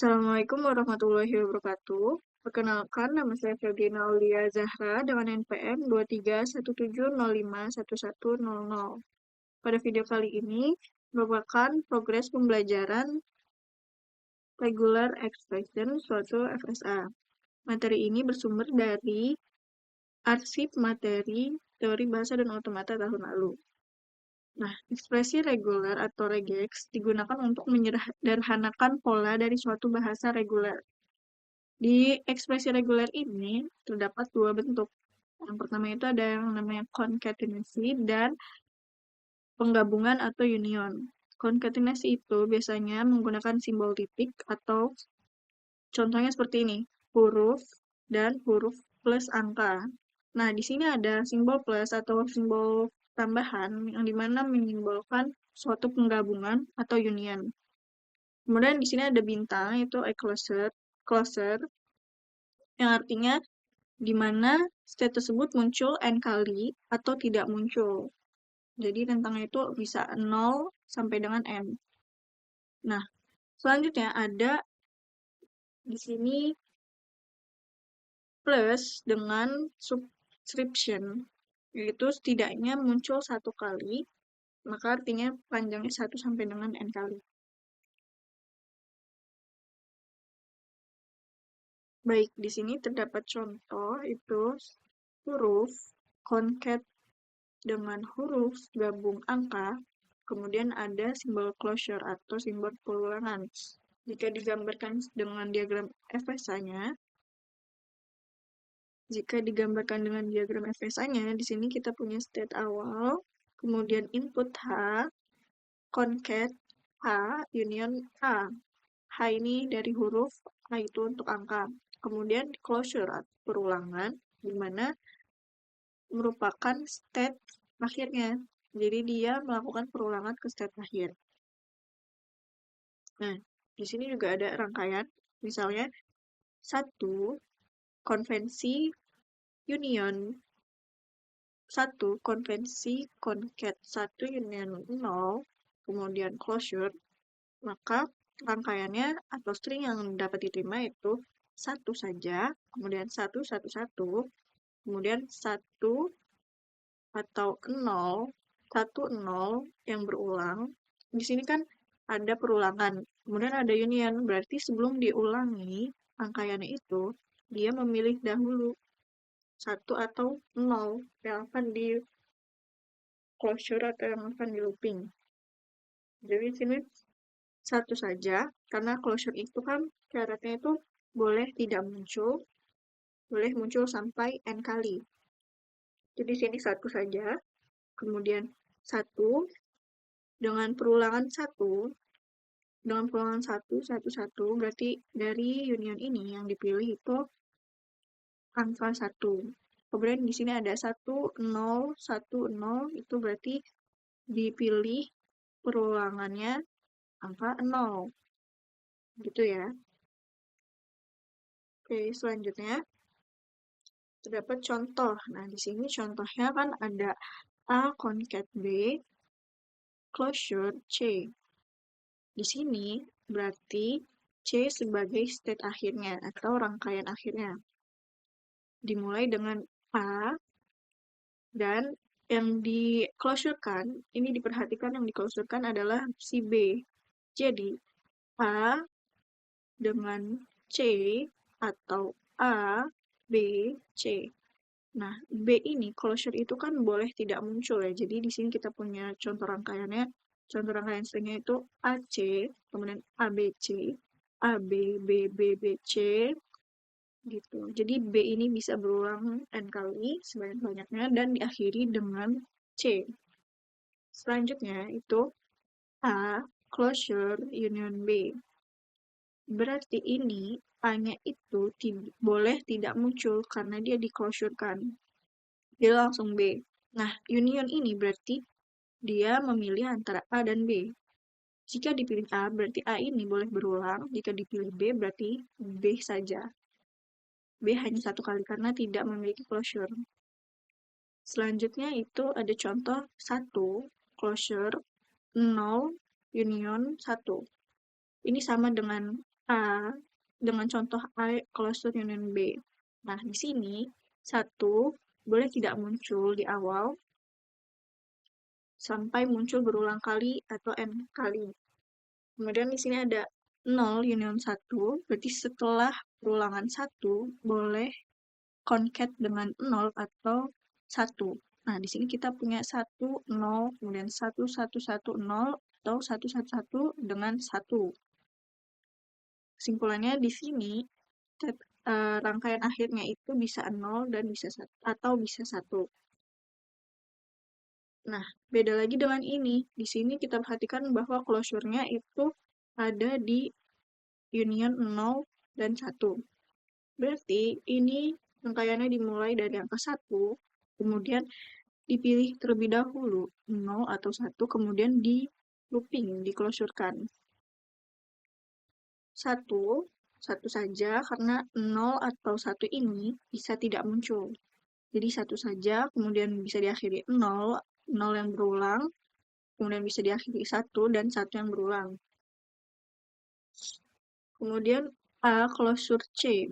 Assalamualaikum warahmatullahi wabarakatuh. Perkenalkan, nama saya Febrina Aulia Zahra dengan NPM 2317051100. Pada video kali ini merupakan progres pembelajaran regular expression suatu FSA. Materi ini bersumber dari arsip materi teori bahasa dan otomata tahun lalu. Nah, ekspresi reguler atau regex digunakan untuk menyederhanakan pola dari suatu bahasa reguler. Di ekspresi reguler ini terdapat dua bentuk. Yang pertama itu ada yang namanya konkatenasi dan penggabungan atau union. Konkatenasi itu biasanya menggunakan simbol titik atau contohnya seperti ini, huruf dan huruf plus angka. Nah, di sini ada simbol plus atau simbol tambahan yang dimana menyimbolkan suatu penggabungan atau union. Kemudian di sini ada bintang, itu a closer, yang artinya di mana state tersebut muncul n kali atau tidak muncul. Jadi rentangnya itu bisa 0 sampai dengan n. Nah, selanjutnya ada di sini plus dengan subscription, yaitu setidaknya muncul satu kali, maka artinya panjangnya 1 sampai dengan n kali. Baik, di sini terdapat contoh itu huruf concat dengan huruf gabung angka, kemudian ada simbol closure atau simbol perulangan. Jika digambarkan dengan diagram FSA-nya, di sini kita punya state awal, kemudian input H, concat H, union A. H ini dari huruf, A itu untuk angka. Kemudian closure atau perulangan, di mana merupakan state akhirnya. Jadi dia melakukan perulangan ke state akhir. Nah, di sini juga ada rangkaian, misalnya 1, konvensi union 1, konvensi concat 1 union 0, kemudian closure, maka rangkaiannya atau string yang dapat diterima itu 1 saja, kemudian 1, 1, 1, kemudian 1 atau 0, 1, 0 yang berulang. Di sini kan ada perulangan, kemudian ada union, berarti sebelum diulangi rangkaiannya itu, dia memilih dahulu 1 atau 0 yang akan di closure atau yang akan di looping. Jadi di sini 1 saja, karena closure itu kan syaratnya itu boleh tidak muncul, boleh muncul sampai n kali. Jadi di sini 1 saja, kemudian 1 dengan perulangan 1, dengan perulangan 1, 1, 1, berarti dari union ini yang dipilih itu angka 1. Kemudian di sini ada 1, 0, 1, 0, itu berarti dipilih perulangannya angka 0. Gitu ya. Oke, selanjutnya terdapat contoh. Nah, di sini contohnya kan ada A concat B, closure C. Di sini berarti C sebagai state akhirnya atau rangkaian akhirnya. Dimulai dengan A dan yang di-closurekan, ini diperhatikan yang di-closurekan adalah si B. Jadi, A dengan C atau A, B, C. Nah, B ini closure itu kan boleh tidak muncul ya. Jadi di sini kita punya contoh rangkaiannya. Contoh rangkaian stringnya itu AC, kemudian ABC, AB, BB, BC, gitu. Jadi B ini bisa berulang n kali sebanyak-banyaknya dan diakhiri dengan C. Selanjutnya itu A, closure, union B. Berarti ini A-nya itu boleh tidak muncul karena dia di-closure-kan. Dia langsung B. Nah, union ini berarti dia memilih antara A dan B. Jika dipilih A, berarti A ini boleh berulang. Jika dipilih B, berarti B saja. B hanya satu kali karena tidak memiliki closure. Selanjutnya itu ada contoh 1, closure, 0, union 1. Ini sama dengan A dengan contoh A closure union B. Nah, di sini 1 boleh tidak muncul di awal sampai muncul berulang kali atau n kali. Kemudian di sini ada 0 union 1, berarti setelah perulangan 1 boleh concat dengan 0 atau 1. Nah, di sini kita punya 1, 0, kemudian 1, 1, 1, 0, atau 1, 1, 1 dengan 1. Kesimpulannya di sini, rangkaian akhirnya itu bisa 0 dan bisa 1, atau bisa 1. Nah, beda lagi dengan ini. Di sini kita perhatikan bahwa closure-nya itu ada di union 0 dan 1. Berarti ini rangkaiannya dimulai dari angka 1, kemudian dipilih terlebih dahulu 0 atau 1, kemudian di looping, diklosurkan. 1, 1 saja karena 0 atau 1 ini bisa tidak muncul. Jadi 1 saja, kemudian bisa diakhiri 0, 0 yang berulang, kemudian bisa diakhiri 1 dan 1 yang berulang. Kemudian A closure C.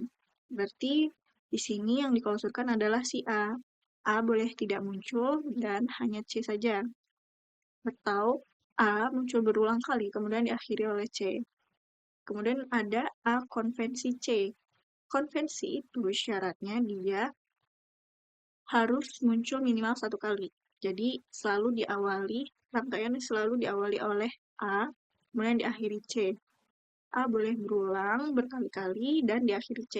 Berarti di sini yang diklosurkan adalah si A. A boleh tidak muncul dan hanya C saja. Atau A muncul berulang kali, kemudian diakhiri oleh C. Kemudian ada A konvensi C. Konvensi itu syaratnya dia harus muncul minimal 1 kali. Jadi selalu diawali, rangkaian selalu diawali oleh A, kemudian diakhiri C. A boleh berulang berkali-kali dan diakhiri C.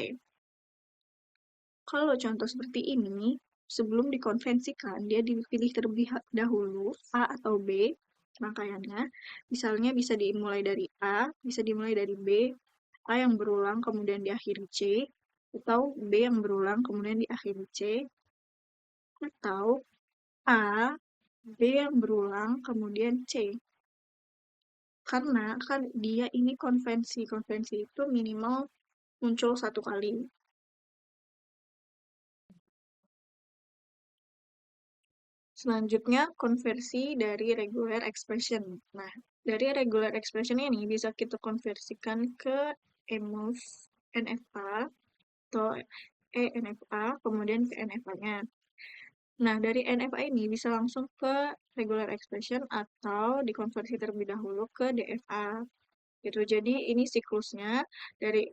Kalau contoh seperti ini, sebelum dikonvensikan, dia dipilih terlebih dahulu A atau B rangkaiannya. Misalnya bisa dimulai dari A, bisa dimulai dari B, A yang berulang kemudian diakhiri C, atau B yang berulang kemudian diakhiri C, atau A, B yang berulang kemudian C. Karena kan dia ini konvensi. Konvensi itu minimal muncul 1 kali. Selanjutnya, konversi dari regular expression. Nah, dari regular expression ini bisa kita konversikan ke EMOV NFA atau ENFA, kemudian ke NFA-nya. Nah, dari NFA ini bisa langsung ke regular expression atau dikonversi terlebih dahulu ke DFA. Gitu. Jadi, ini siklusnya dari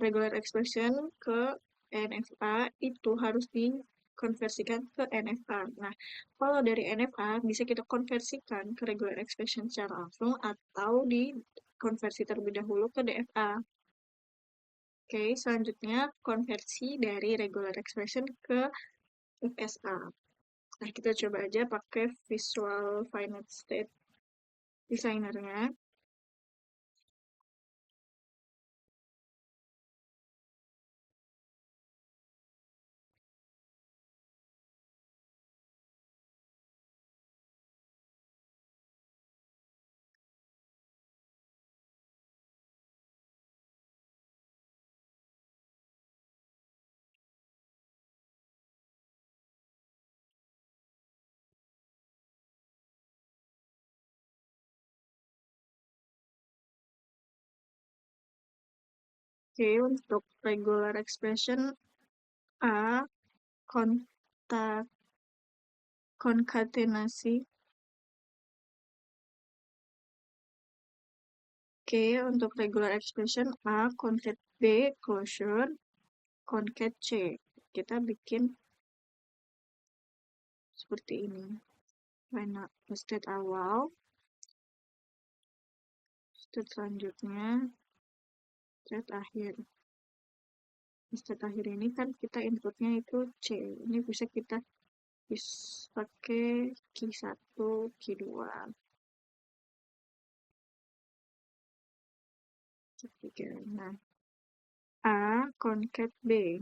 regular expression ke NFA itu harus dikonversikan ke NFA. Nah, kalau dari NFA bisa kita konversikan ke regular expression secara langsung atau dikonversi terlebih dahulu ke DFA. Oke, selanjutnya konversi dari regular expression ke FSA. Nah, kita coba aja pakai Visual Finite State Designer-nya. Oke, untuk regular expression A, konkatenasi. Oke, untuk regular expression A, concat B, closure, concat C. Kita bikin seperti ini. Final state awal, state selanjutnya, state akhir. State akhir ini kan kita inputnya itu C. Ini bisa kita pakai key 1, key 2. Ketiga. Nah, A, concat B.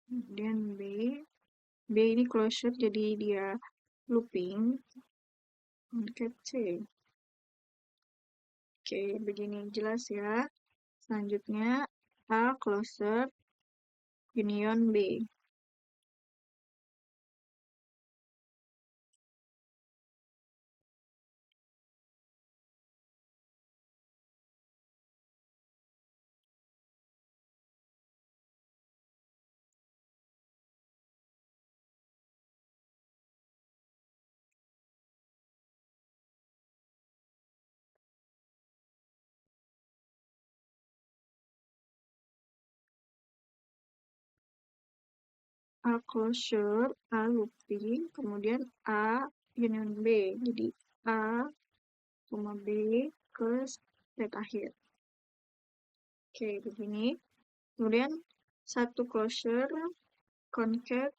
Kemudian B ini closure jadi dia looping. Concat C. Oke, begini jelas ya. Selanjutnya A closure union B. A closure, A looping, kemudian A union B. Jadi A, B ke state akhir. Oke, begini. Kemudian satu closure, concat,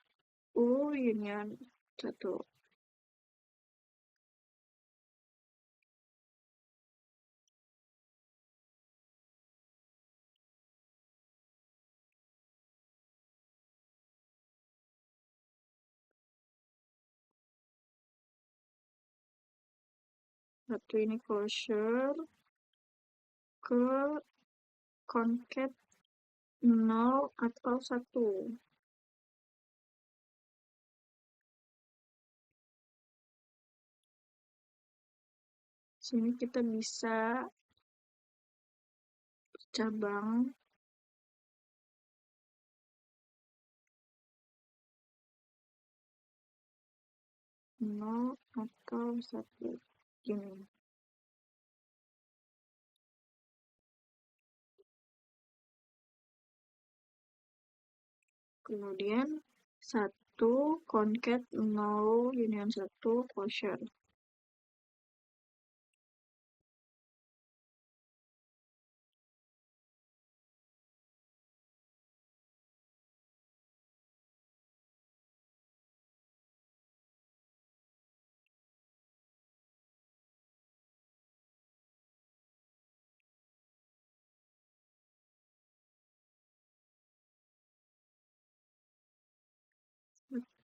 U union 1. Satu ini closure ke concat 0 atau 1. Sini kita bisa cabang 0 atau 1. Gini. Kemudian 1 concat 0 union 1 closure.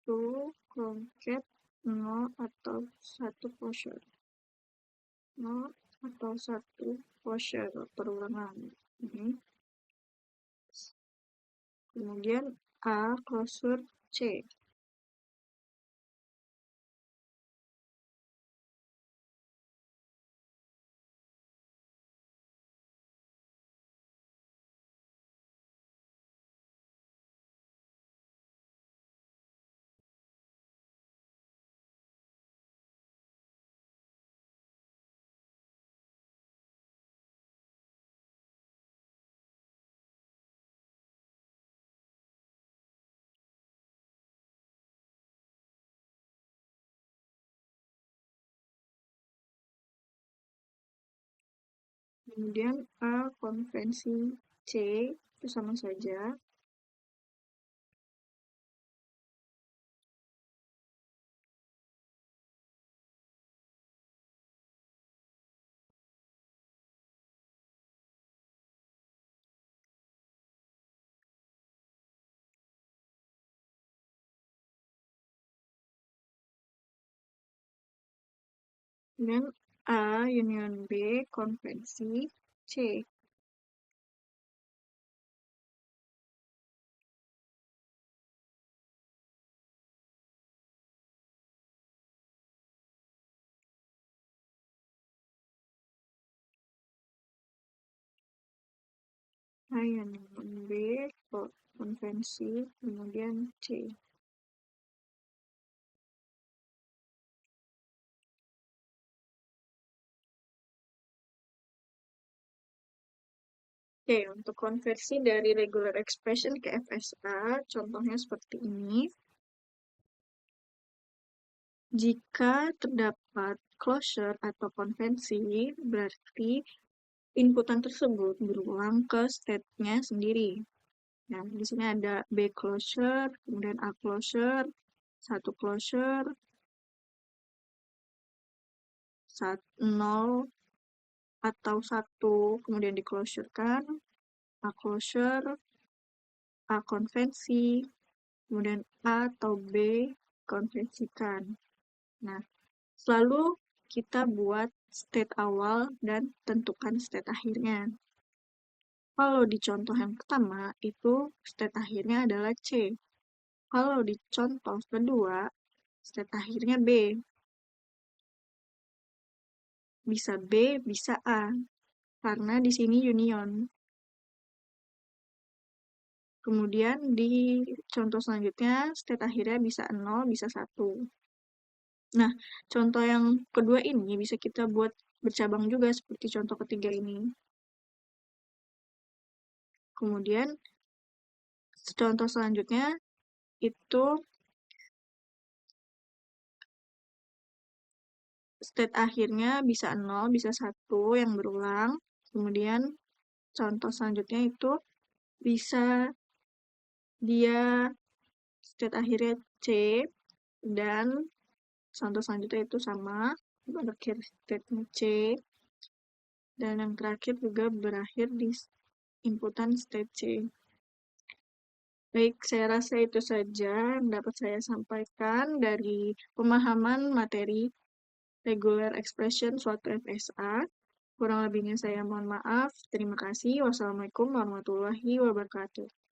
Satu concat 0 atau 1 closure. 0 atau 1 closure perulangan. Ini. Kemudian A closure C. Kemudian A konvensi C itu sama saja. Kemudian A union B konvensi C. A union B konvensi kemudian C. Oke, untuk konversi dari regular expression ke FSA, contohnya seperti ini. Jika terdapat closure atau konvensi, berarti inputan tersebut berulang ke state-nya sendiri. Nah, di sini ada B closure, kemudian A closure, 1 closure, 0 atau 1, kemudian di-closure-kan, A closure, A konvensi, kemudian A atau B konvensikan. Nah, selalu kita buat state awal dan tentukan state akhirnya. Kalau di contoh yang pertama, itu state akhirnya adalah C. Kalau di contoh kedua, state akhirnya B. Bisa B, bisa A. Karena di sini union. Kemudian di contoh selanjutnya, state akhirnya bisa 0, bisa 1. Nah, contoh yang kedua ini bisa kita buat bercabang juga seperti contoh ketiga ini. Kemudian, contoh selanjutnya, itu state akhirnya bisa 0, bisa 1 yang berulang. Kemudian contoh selanjutnya itu bisa dia state akhirnya C, dan contoh selanjutnya itu sama, berakhir state-nya C, dan yang terakhir juga berakhir di inputan state C. Baik, saya rasa itu saja yang dapat saya sampaikan dari pemahaman materi regular expression suatu FSA. Kurang lebihnya saya mohon maaf. Terima kasih. Wassalamualaikum warahmatullahi wabarakatuh.